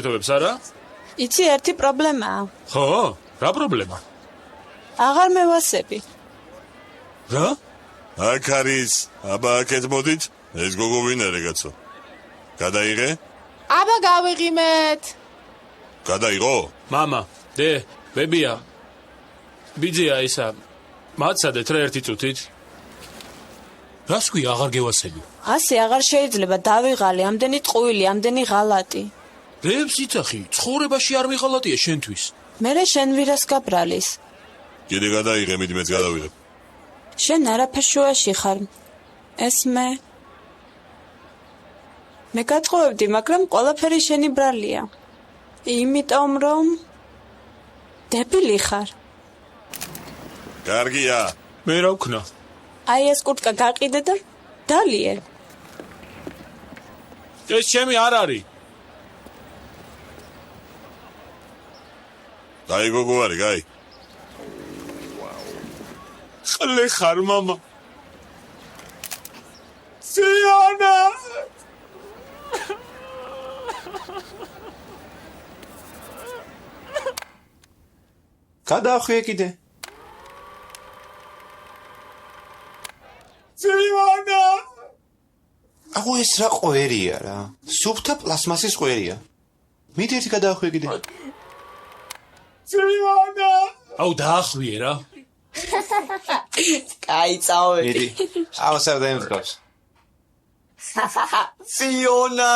ურთიერთობებს არა? იცი ერთი პრობლემაა. ხო? რა პრობლემა? აღარ მევასები. რა? აქ არის, აბა აქეთ მოდით, ეს გოგო ვინ არის კაცო? გადაიღე? აბა გავიღიმეთ. გადაიღო? მამა, დე, ბებია. ბიძია ისა. მაცადეთ რა ერთი წუთით. რას ქვი აღარ გევასები? ასე აღარ შეიძლება დავიღალე, ამდენი ტყუილი, ამდენი ღალატი. რებს იცახი, ცხოვრებაში არ მიღალატია შენთვის. მერე შენ ვირას გაბრალის. კიდე გადაიღე, მიდი მეც გადავიღებ. შენ არაფერ შუაში ხარ. ეს მე გაწყვევდი, მაგრამ ყველაფერი შენი ბრალია. იმიტომ რომ დებილი ხარ. კარგია. მე რა ვქნა? აი ეს კურტკა გაყიდე და დალიე. ეს ჩემი არ არის. დაი გოგო არის, გაი. ხლე ხარ მამა. სიანა. გადაახვიე კიდე. სიანა. აუ ეს რა ყვერია რა. სუფთა პლასმასის ყვერია. მიდი ერთი გადაახვიე კიდე. სიანა. აუ დაახვიე რა. კაი წავედი. მიდი. აუ საერთოდ ემსგავს. სიონა